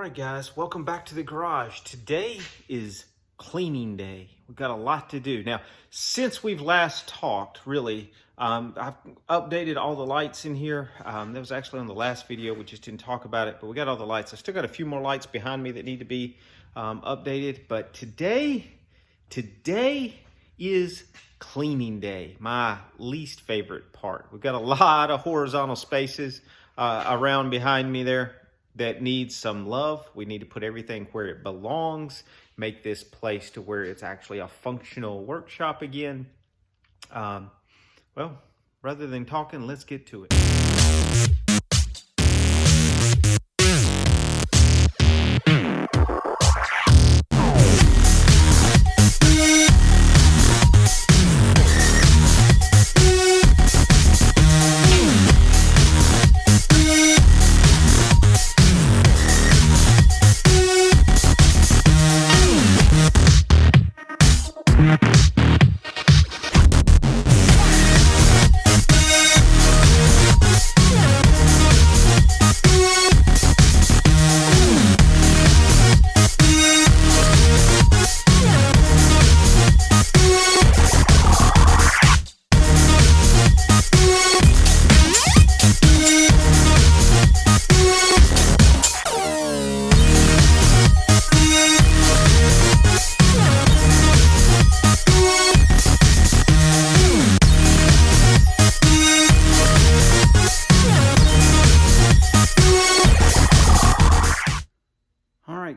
right, guys, welcome back to the garage. Today is cleaning day. We've got a lot to do. Now, since we've last talked, really, I've updated all the lights in here. That was actually on the last video. We just didn't talk about it, but we got all the lights. I still got a few more lights behind me that need to be updated. But today is cleaning day, my least favorite part. We've got a lot of horizontal spaces around behind me there that needs some love. We need to put everything where it belongs, make this place to where it's actually a functional workshop again. Well, rather than talking, let's get to it.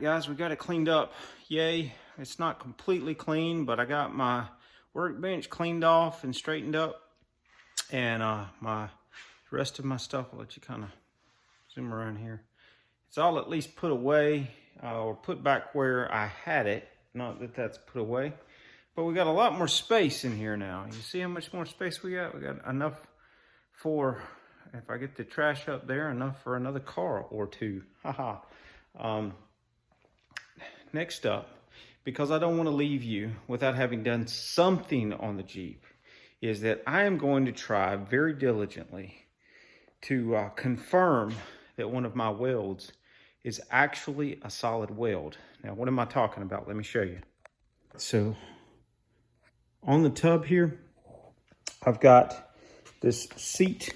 Guys, we got it cleaned up. Yay. It's not completely clean, but I got my workbench cleaned off and straightened up, and my rest of my stuff, I'll let you kind of zoom around here. It's all at least put away or put back where I had it. Not that that's put away, but we got a lot more space in here now. You see how much more space we got? We got enough for, if I get the trash up there, enough for another car or two. Haha. Next up, because I don't want to leave you without having done something on the Jeep, is that I am going to try very diligently to confirm that one of my welds is actually a solid weld. Now, what am I talking about? Let me show you. So, on the tub here, I've got this seat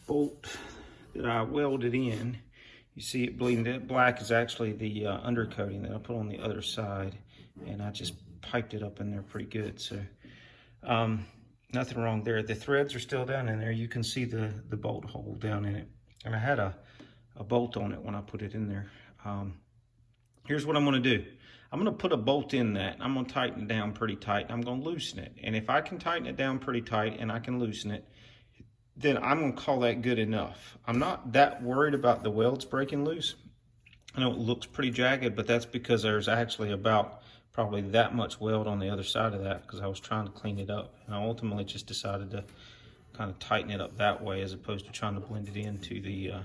bolt that I welded in. You see it bleeding. That black is actually the undercoating that I put on the other side, and I just piped it up in there pretty good. So nothing wrong there. The threads are still down in there. You can see the bolt hole down in it, and I had a bolt on it when I put it in there. Here's what I'm going to do. I'm going to put a bolt in that. I'm going to tighten it down pretty tight. I'm going to loosen it, and if I can tighten it down pretty tight and I can loosen it, then I'm going to call that good enough. I'm not that worried about the welds breaking loose. I know it looks pretty jagged, but that's because there's actually about probably that much weld on the other side of that, because I was trying to clean it up. And I ultimately just decided to kind of tighten it up that way as opposed to trying to blend it into the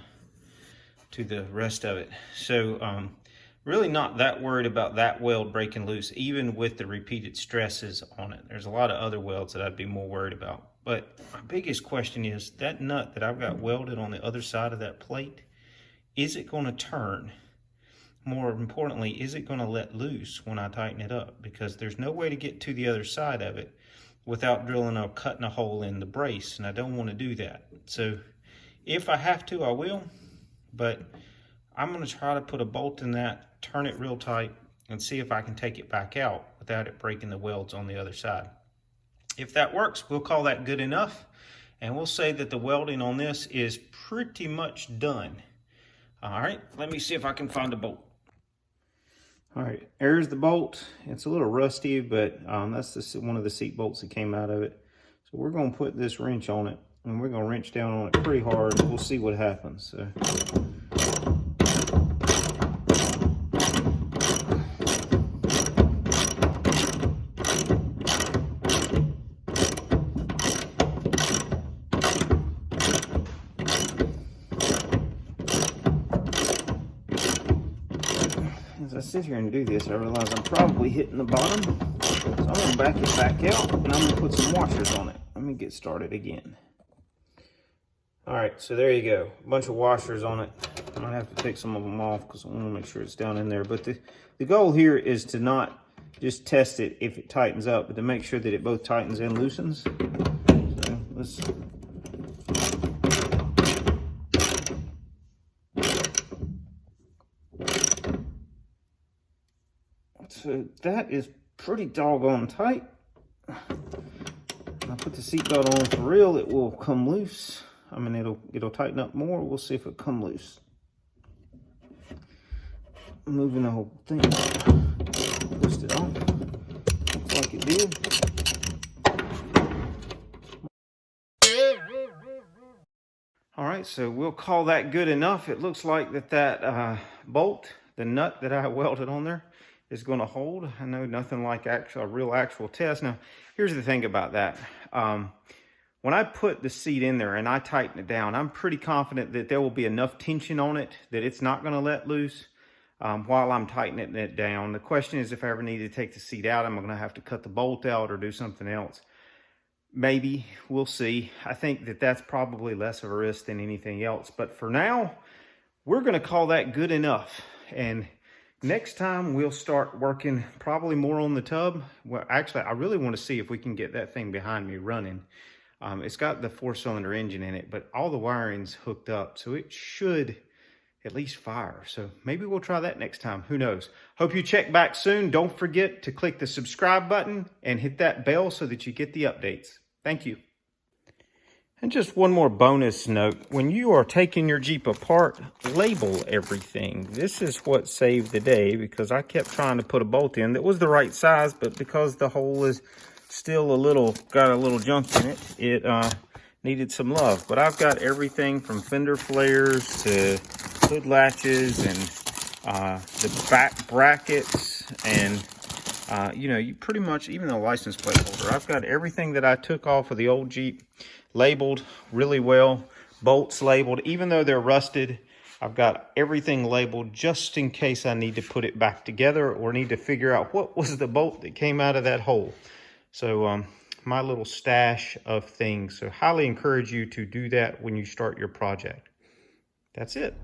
rest of it. So really not that worried about that weld breaking loose, even with the repeated stresses on it. There's a lot of other welds that I'd be more worried about. But my biggest question is, that nut that I've got welded on the other side of that plate, is it going to turn? More importantly, is it going to let loose when I tighten it up? Because there's no way to get to the other side of it without drilling or cutting a hole in the brace, and I don't want to do that. So if I have to, I will, but I'm going to try to put a bolt in that, turn it real tight, and see if I can take it back out without it breaking the welds on the other side. If that works, we'll call that good enough, and we'll say that the welding on this is pretty much done. All right, let me see if I can find a bolt. All right, there's the bolt. It's a little rusty, but that's one of the seat bolts that came out of it. So we're going to put this wrench on it, and we're going to wrench down on it pretty hard. We'll see what happens. So. As I sit here and do this, I realize I'm probably hitting the bottom. So I'm going to back it back out, and I'm going to put some washers on it. Let me get started again. All right, so there you go. A bunch of washers on it. I might have to take some of them off because I want to make sure it's down in there. But the goal here is to not just test it if it tightens up, but to make sure that it both tightens and loosens. So let's... So that is pretty doggone tight. When I put the seatbelt on for real, it will come loose. I mean, it'll tighten up more. We'll see if it come loose. Moving the whole thing. Twist it off. Looks like it did. All right, so we'll call that good enough. It looks like that bolt, the nut that I welded on there, is going to hold. I know nothing like a real actual test. Now, here's the thing about that. When I put the seat in there and I tighten it down, I'm pretty confident that there will be enough tension on it that it's not going to let loose while I'm tightening it down. The question is, if I ever need to take the seat out, I'm going to have to cut the bolt out or do something else. Maybe, we'll see. I think that that's probably less of a risk than anything else. But for now, we're going to call that good enough. And next time we'll start working probably more on the tub. Well, actually, I really want to see if we can get that thing behind me running. It's got the 4-cylinder engine in it, but all the wiring's hooked up, so it should at least fire. So maybe we'll try that next time. Who knows? Hope you check back soon. Don't forget to click the subscribe button and hit that bell so that you get the updates. Thank you. And just one more bonus note. When you are taking your Jeep apart, label everything. This is what saved the day, because I kept trying to put a bolt in that was the right size, but because the hole is still got a little junk in it, it needed some love. But I've got everything from fender flares to hood latches and the back brackets and you know, you pretty much, even the license plate holder, I've got everything that I took off of the old Jeep labeled really well, bolts labeled. Even though they're rusted, I've got everything labeled just in case I need to put it back together or need to figure out what was the bolt that came out of that hole. So my little stash of things. So highly encourage you to do that when you start your project. That's it.